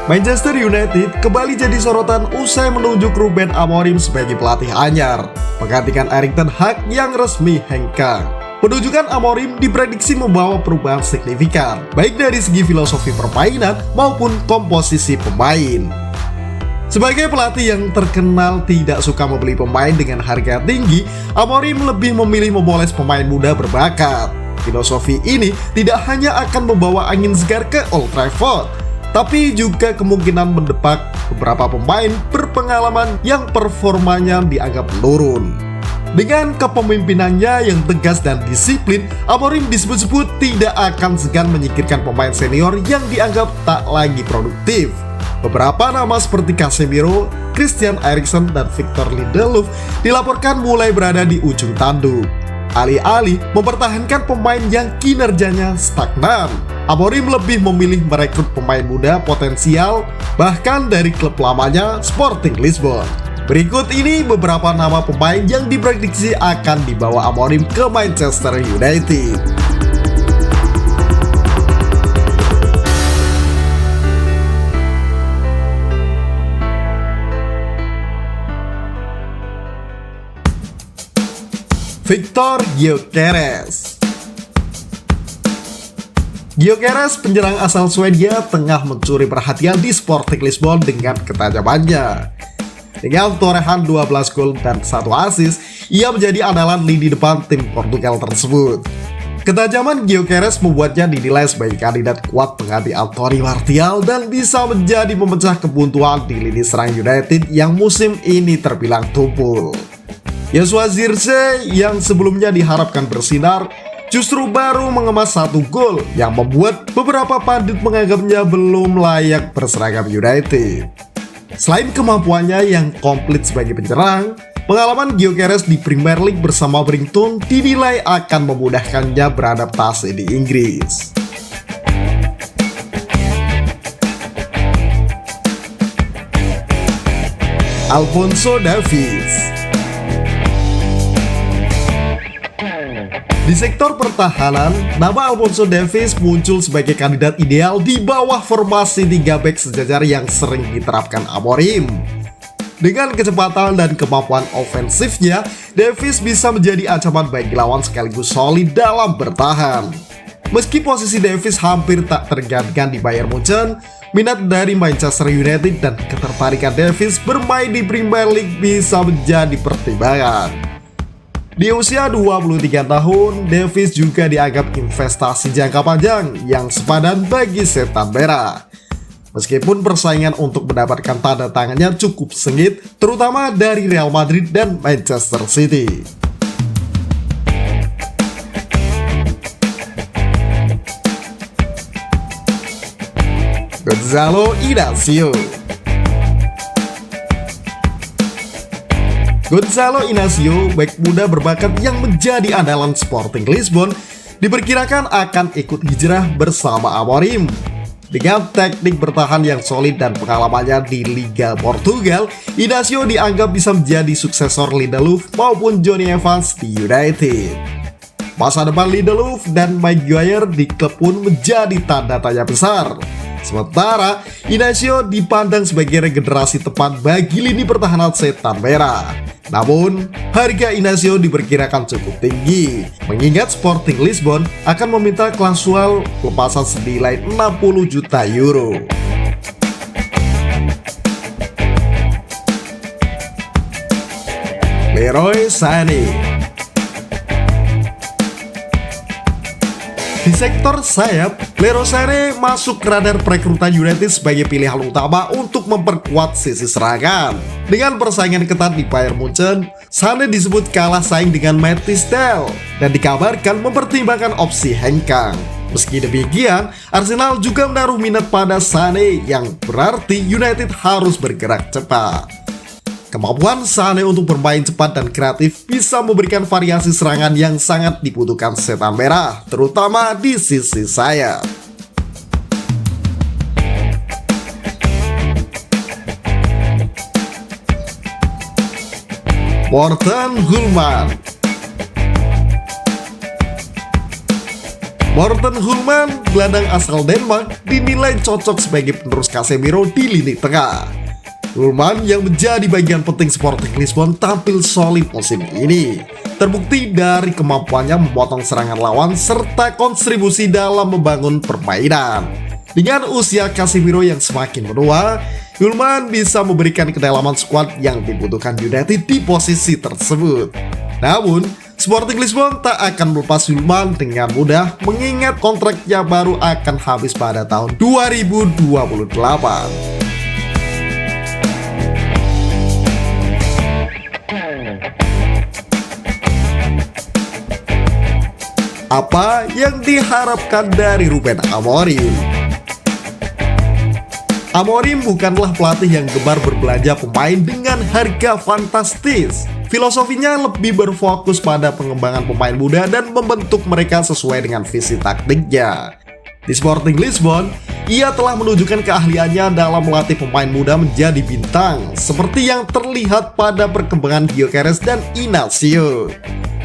Manchester United kembali jadi sorotan usai menunjuk Ruben Amorim sebagai pelatih anyar, menggantikan Erik ten Hag yang resmi hengkang. Penunjukan Amorim diprediksi membawa perubahan signifikan, baik dari segi filosofi permainan maupun komposisi pemain. Sebagai pelatih yang terkenal tidak suka membeli pemain dengan harga tinggi, Amorim lebih memilih memoles pemain muda berbakat. Filosofi ini tidak hanya akan membawa angin segar ke Old Trafford, tapi juga kemungkinan mendepak beberapa pemain berpengalaman yang performanya dianggap menurun. Dengan kepemimpinannya yang tegas dan disiplin, Amorim disebut-sebut tidak akan segan menyingkirkan pemain senior yang dianggap tak lagi produktif. Beberapa nama seperti Casemiro, Christian Eriksen, dan Victor Lindelof dilaporkan mulai berada di ujung tanduk. Alih-alih mempertahankan pemain yang kinerjanya stagnan, Amorim lebih memilih merekrut pemain muda potensial bahkan dari klub lamanya Sporting Lisbon. Berikut ini beberapa nama pemain yang diprediksi akan dibawa Amorim ke Manchester United. Victor Gyökeres. Gyökeres, penyerang asal Swedia, tengah mencuri perhatian di Sporting Lisbon dengan ketajamannya. Dengan torehan 12 gol dan 1 assist, ia menjadi andalan lini depan tim Portugal tersebut. Ketajaman Gyökeres membuatnya dinilai sebagai kandidat kuat pengganti Anthony Martial dan bisa menjadi pemecah kebuntuan di lini serang United yang musim ini terbilang tumpul. Joshua Zirkzee yang sebelumnya diharapkan bersinar justru baru mengemas 1 gol yang membuat beberapa pandit menganggapnya belum layak berseragam United. Selain kemampuannya yang komplit sebagai penyerang, pengalaman Gyökeres di Premier League bersama Brighton dinilai akan memudahkannya beradaptasi di Inggris. Alphonso Davies. Di sektor pertahanan, nama Alphonso Davies muncul sebagai kandidat ideal di bawah formasi 3 bek sejajar yang sering diterapkan Amorim. Dengan kecepatan dan kemampuan ofensifnya, Davies bisa menjadi ancaman bagi lawan sekaligus solid dalam bertahan. Meski posisi Davies hampir tak tergantikan di Bayern Munchen, minat dari Manchester United dan ketertarikan Davies bermain di Premier League bisa menjadi pertimbangan. Di usia 23 tahun, Davies juga dianggap investasi jangka panjang yang sepadan bagi Setan Merah. Meskipun persaingan untuk mendapatkan tanda tangannya cukup sengit, terutama dari Real Madrid dan Manchester City. Gonzalo Inacio. Gonzalo Inacio, bek muda berbakat yang menjadi andalan Sporting Lisbon, diperkirakan akan ikut hijrah bersama Amorim. Dengan teknik bertahan yang solid dan pengalamannya di Liga Portugal, Inacio dianggap bisa menjadi suksesor Lindelof maupun Johnny Evans di United. Masa depan Lindelof dan Maguire di klub pun menjadi tanda tanya besar. Sementara Inacio dipandang sebagai regenerasi tepat bagi lini pertahanan Setan Merah. Namun, harga Inacio diperkirakan cukup tinggi, mengingat Sporting Lisbon akan meminta klausul pelepasan senilai 60 juta euro. Leroy Sané. Di sektor sayap, Leroy Sané masuk ke radar perekrutan United sebagai pilihan utama untuk memperkuat sisi serangan. Dengan persaingan ketat di Bayern Munchen, Sané disebut kalah saing dengan Mathys Tel dan dikabarkan mempertimbangkan opsi hengkang. Meski demikian, Arsenal juga menaruh minat pada Sané yang berarti United harus bergerak cepat. Kemampuan Sané untuk bermain cepat dan kreatif bisa memberikan variasi serangan yang sangat dibutuhkan Setan Merah, terutama di sisi sayap. Morten Hulman. Morten Hulman, gelandang asal Denmark, dinilai cocok sebagai penerus Casemiro di lini tengah. Hulman yang menjadi bagian penting Sporting Lisbon tampil solid musim ini. Terbukti dari kemampuannya memotong serangan lawan serta kontribusi dalam membangun permainan. Dengan usia Casemiro yang semakin menua, Hulman bisa memberikan kedalaman skuad yang dibutuhkan United di posisi tersebut. Namun, Sporting Lisbon tak akan melepas Hulman dengan mudah mengingat kontraknya baru akan habis pada tahun 2028. Apa yang diharapkan dari Ruben Amorim? Amorim bukanlah pelatih yang gemar berbelanja pemain dengan harga fantastis. Filosofinya lebih berfokus pada pengembangan pemain muda dan membentuk mereka sesuai dengan visi taktiknya. Di Sporting Lisbon, ia telah menunjukkan keahliannya dalam melatih pemain muda menjadi bintang, seperti yang terlihat pada perkembangan Gyökeres dan Inacio.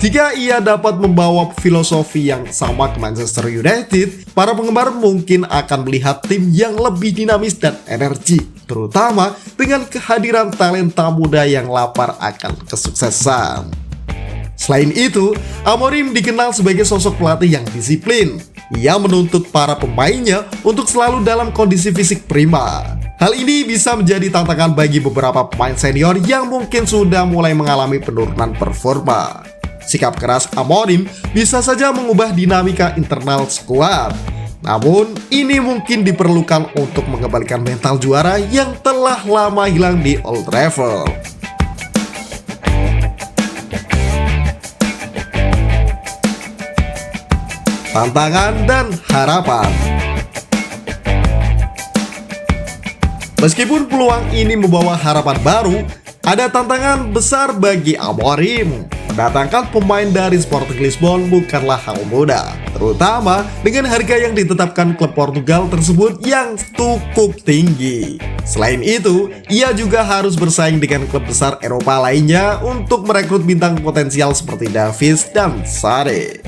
Jika ia dapat membawa filosofi yang sama ke Manchester United, para penggemar mungkin akan melihat tim yang lebih dinamis dan energi, terutama dengan kehadiran talenta muda yang lapar akan kesuksesan. Selain itu, Amorim dikenal sebagai sosok pelatih yang disiplin. Ia menuntut para pemainnya untuk selalu dalam kondisi fisik prima. Hal ini bisa menjadi tantangan bagi beberapa pemain senior yang mungkin sudah mulai mengalami penurunan performa. Sikap keras Amorim bisa saja mengubah dinamika internal skuad. Namun, ini mungkin diperlukan untuk mengembalikan mental juara yang telah lama hilang di Old Trafford. Tantangan dan harapan. Meskipun peluang ini membawa harapan baru, ada tantangan besar bagi Amorim. Mendatangkan pemain dari Sporting Lisbon bukanlah hal mudah, terutama dengan harga yang ditetapkan klub Portugal tersebut yang cukup tinggi. Selain itu, ia juga harus bersaing dengan klub besar Eropa lainnya untuk merekrut bintang potensial seperti Davies dan Sane.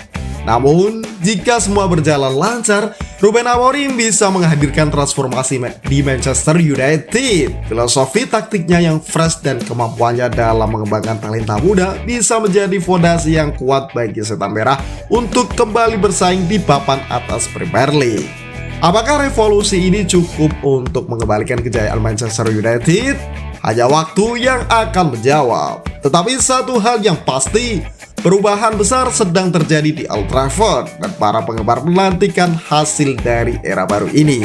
Namun, jika semua berjalan lancar, Ruben Amorim bisa menghadirkan transformasi di Manchester United. Filosofi taktiknya yang fresh dan kemampuannya dalam mengembangkan talenta muda bisa menjadi fondasi yang kuat bagi Setan Merah untuk kembali bersaing di papan atas Premier League. Apakah revolusi ini cukup untuk mengembalikan kejayaan Manchester United? Hanya waktu yang akan menjawab. Tetapi satu hal yang pasti, perubahan besar sedang terjadi di Old Trafford dan para penggemar menantikan hasil dari era baru ini.